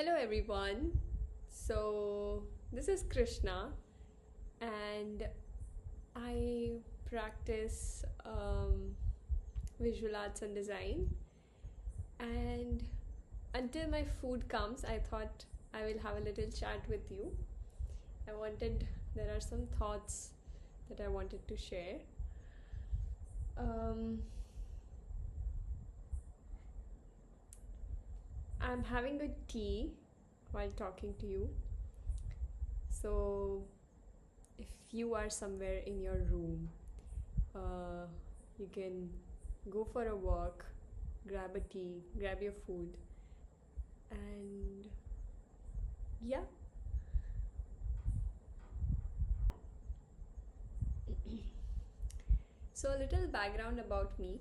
Hello everyone. So this is Krishna and I practice visual arts and design, and until my food comes I thought I will have a little chat with you. There are some thoughts that I wanted to share. um, I'm having a tea while talking to you. So if you are somewhere in your room, uh, you can go for a walk, grab a tea, grab your food, and yeah. So, a little background about me,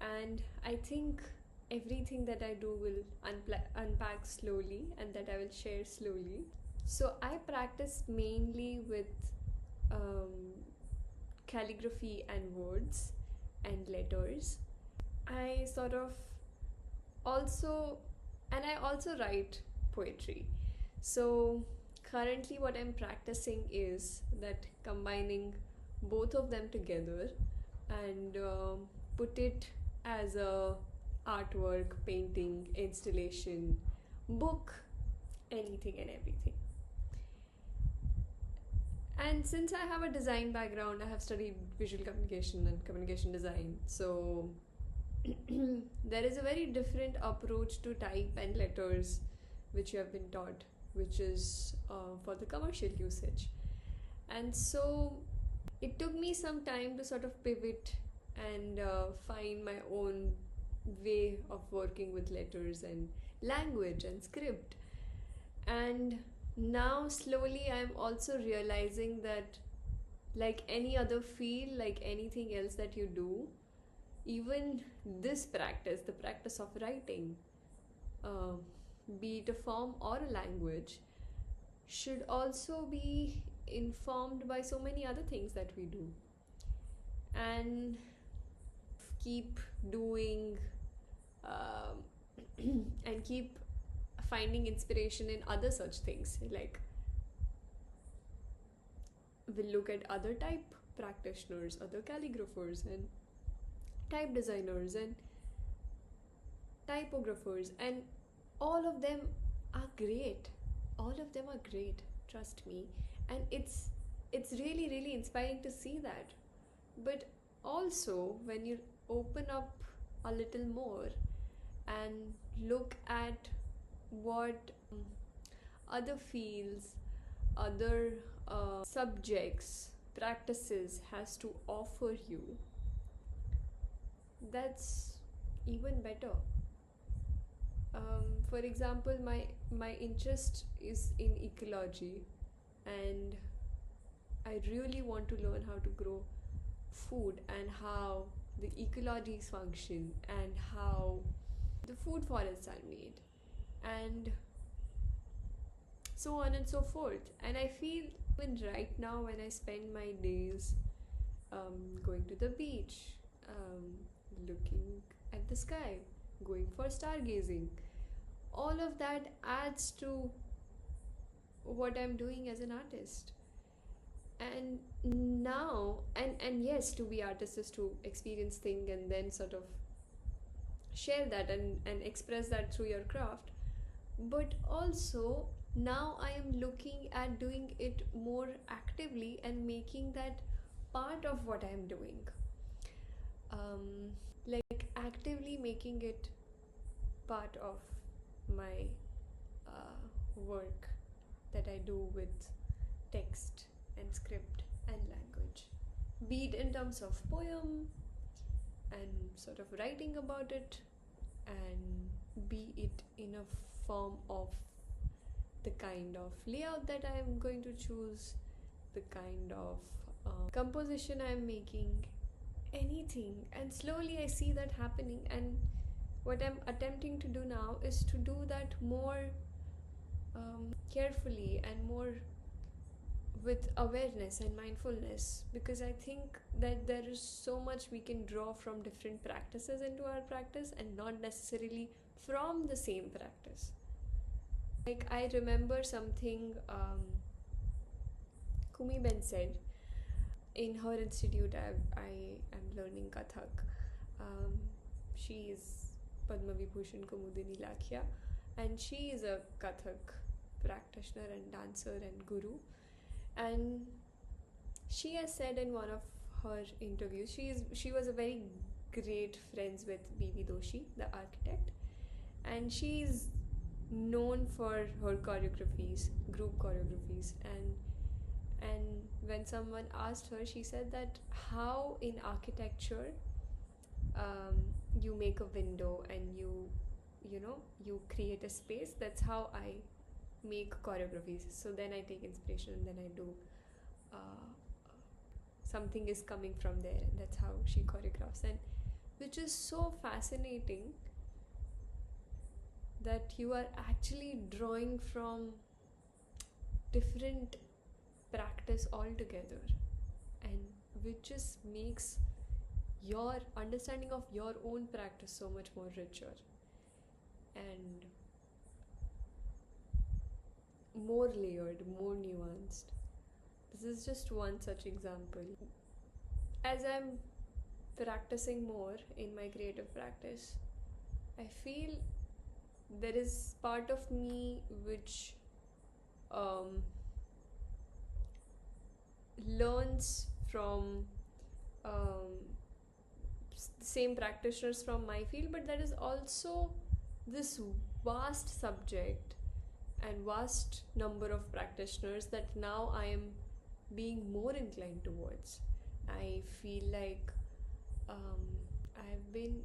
and I think everything that I do will unpack slowly and that I will share slowly. So, I practice mainly with um, calligraphy and words and letters. I sort of also and I also write poetry. So currently what I'm practicing is that combining both of them together and put it as a artwork, painting, installation, book, anything and everything. And since I have a design background, I have studied visual communication and communication design. So there is a very different approach to type and letters which you have been taught, which is for the commercial usage. And so it took me some time to sort of pivot and find my own way of working with letters and language and script. And now slowly I'm also realizing that, like any other field, like anything else that you do, even this practice, the practice of writing, uh, be it a form or a language, should also be informed by so many other things that we do. And keep doing um, and keep finding inspiration in other such things. Like, we'll look at other type practitioners, other calligraphers, and type designers, and typographers, and all of them are great. All of them are great, trust me. And it's really really inspiring to see that. But also, when you open up a little more and look at what other fields, other subjects, practices has to offer you, that's even better. For example, my interest is in ecology, and I really want to learn how to grow food and how the ecologies function and how the food forests are made, and so on and so forth. And I feel even right now when I spend my days going to the beach, looking at the sky, going for stargazing, all of that adds to what I'm doing as an artist. And now, and yes, to be artist is to experience thing and then sort of share that and express that through your craft. But also now I am looking at doing it more actively and making that part of what I'm doing, like actively making it part of my work that I do with text and script and language, be it in terms of poem and sort of writing about it, and be it in a form of the kind of layout that I am going to choose, the kind of composition I am making, anything. And slowly I see that happening, and what I'm attempting to do now is to do that more carefully and more with awareness and mindfulness, because I think that there is so much we can draw from different practices into our practice and not necessarily from the same practice. Like, I remember something Kumi Ben said. In her institute, I am learning Kathak. Um, she is Padma Vibhushan Kumudini Lakhia, and she is a Kathak practitioner and dancer and guru. And she has said in one of her interviews, she was a very great friends with B.V. Doshi, the architect, and she's known for her choreographies, group choreographies, and when someone asked her, she said that how in architecture um, you make a window and you create a space. That's how I make choreographies. So then I take inspiration and then I do uh, something is coming from there, and that's how she choreographs. And which is so fascinating that you are actually drawing from different practice altogether, and which just makes your understanding of your own practice so much more richer and more layered, more nuanced. This is just one such example. As I'm practicing more in my creative practice, I feel there is part of me which um, learns from um, same practitioners from my field, but there is also this vast subject and vast number of practitioners that now I am being more inclined towards. I feel like I've been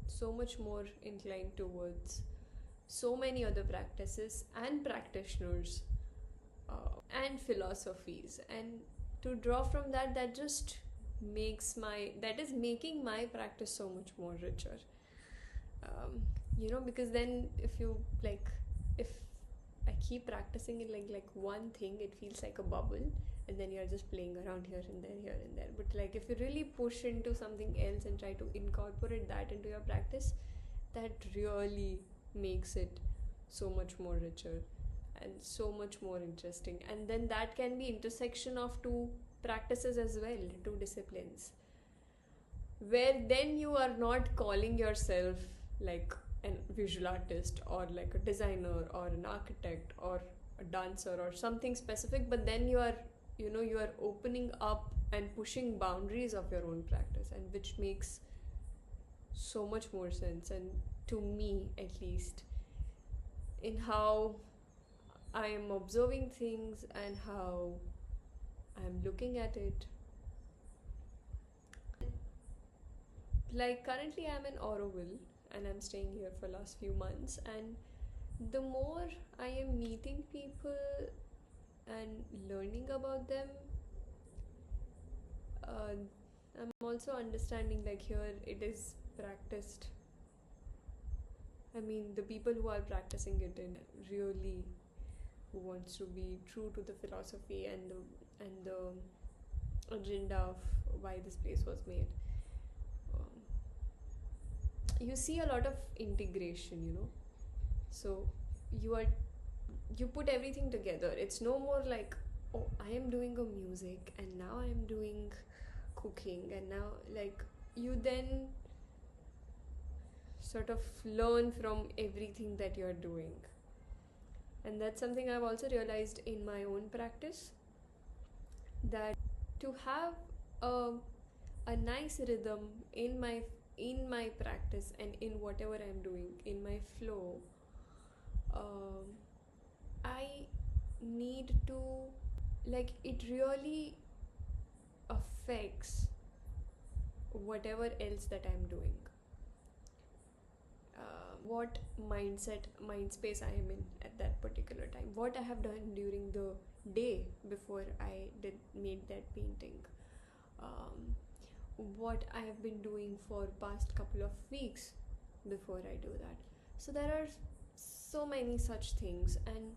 so much more inclined towards so many other practices and practitioners and philosophies, and to draw from that, that is making my practice so much more richer. Because then if I keep practicing it like one thing, it feels like a bubble, and then you're just playing around here and there. But like if you really push into something else and try to incorporate that into your practice, that really makes it so much more richer and so much more interesting. And then that can be intersection of two practices as well, two disciplines, where then you are not calling yourself like a visual artist or like a designer or an architect or a dancer or something specific, but then you are opening up and pushing boundaries of your own practice, and which makes so much more sense, and to me at least, in how I am observing things and how I'm looking at it. Like currently I'm in Auroville and I'm staying here for last few months, and the more I am meeting people and learning about them, I'm also understanding like here it is practiced. I mean, the people who are practicing it in really who wants to be true to the philosophy and the agenda of why this place was made. You see a lot of integration, so you put everything together. It's no more like, oh, I am doing a music and now I am doing cooking, and now like you then sort of learn from everything that you're doing. And that's something I've also realized in my own practice, that to have a nice rhythm in my practice and in whatever I'm doing, in my flow, um, I need to, like, it really affects whatever else that I'm doing, what mind space I am in at that particular time, what I have done during the day before I made that painting, um, what I have been doing for past couple of weeks before I do that. So there are so many such things, and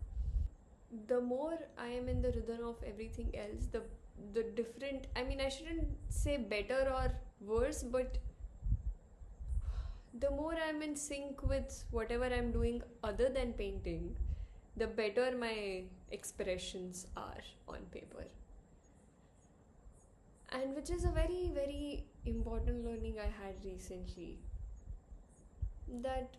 the more I am in the rhythm of everything else, the different, I mean, I shouldn't say better or worse, but the more I'm in sync with whatever I'm doing other than painting, the better my expressions are on paper. And which is a very, very important learning I had recently, that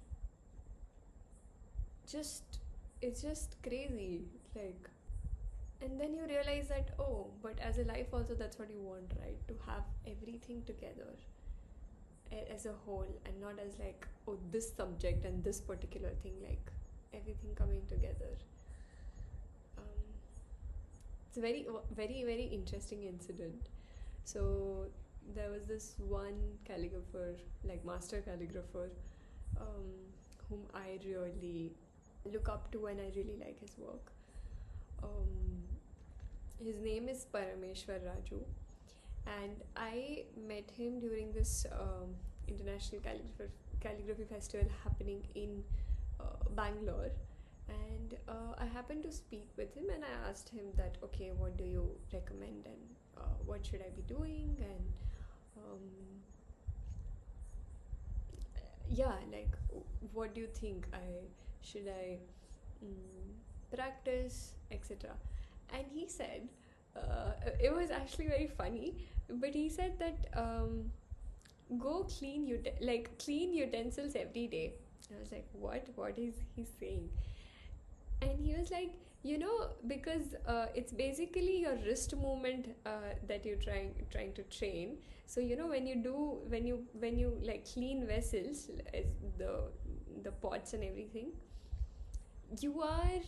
just it's just crazy, like. And then you realize that, oh, but as a life also, that's what you want, right? To have everything together as a whole, and not as like, oh, this subject and this particular thing, like everything coming together. um, it's a very, very, very interesting incident. So there was this one calligrapher, like master calligrapher, um, whom I really look up to, and I really like his work. um, his name is Parameshwar Raju, and I met him during this international calligraphy festival happening in Bangalore. And I happened to speak with him, and I asked him that, okay, what do you recommend, and what should I be doing, and um, yeah, like, what do you think I practice, etc. And he said, it was actually very funny, but he said that, go clean utensils every day. I was like, what is he saying? And he was like, because it's basically your wrist movement that you're trying to train. So when you like clean vessels, as the pots and everything, you are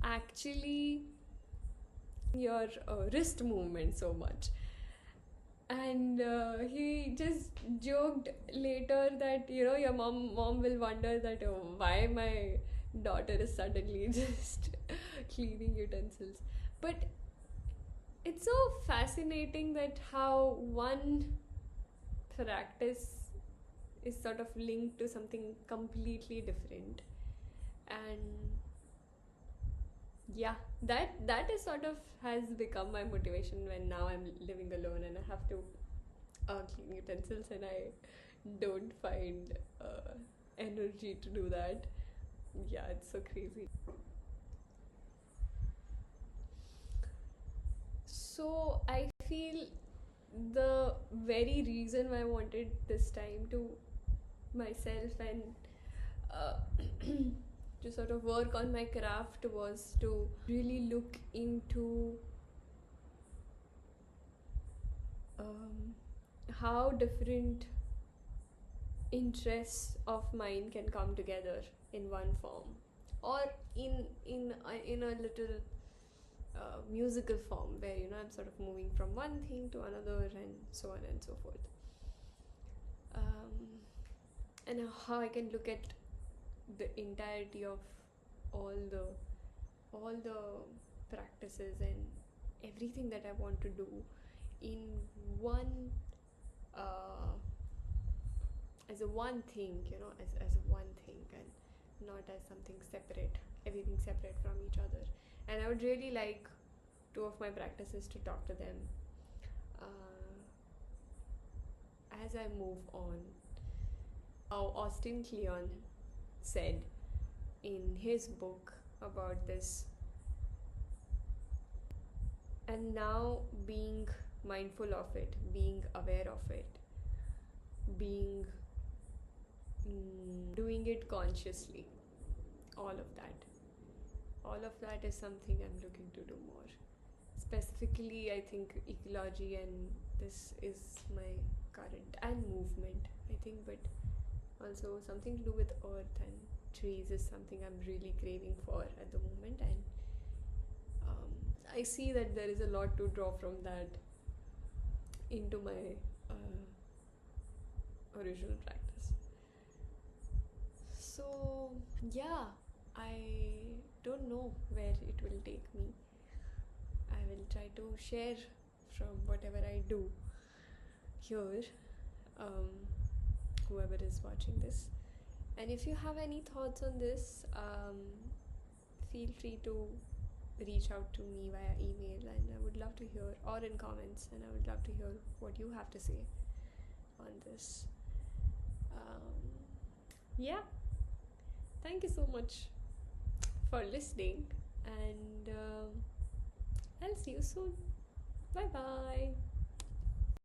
actually your wrist movement so much. And he just joked later that, your mom will wonder that, oh, why my daughter is suddenly just cleaning utensils. But it's so fascinating that how one practice is sort of linked to something completely different. And yeah, that is sort of has become my motivation when now I'm living alone and I have to clean utensils, and I don't find energy to do that. Yeah, it's so crazy. So I feel the very reason why I wanted this time to myself, and uh, to sort of work on my craft, was to really look into um, how different interests of mine can come together in one form, or in a little musical form, where I'm sort of moving from one thing to another, and so on and so forth. um, and how I can look at the entirety of all the all the practices and everything that I want to do in one, uh, as a one thing, as a one thing, and not as something separate, everything separate from each other. And I would really like two of my practices to talk to them uh, as I move on. How Austin Kleon said in his book about this, and now being mindful of it, being aware of it, being doing it consciously, all of that is something I'm looking to do more. Specifically, I think ecology, and this is my current, and movement, I think, but also something to do with earth and trees is something I'm really craving for at the moment. And I see that there is a lot to draw from that into my original practice. So yeah, I don't know where it will take me. I will try to share from whatever I do here, um, whoever is watching this. And if you have any thoughts on this, feel free to reach out to me via email, and I would love to hear, or in comments, and I would love to hear what you have to say on this. Yeah, thank you so much for listening, and I'll see you soon. Bye bye.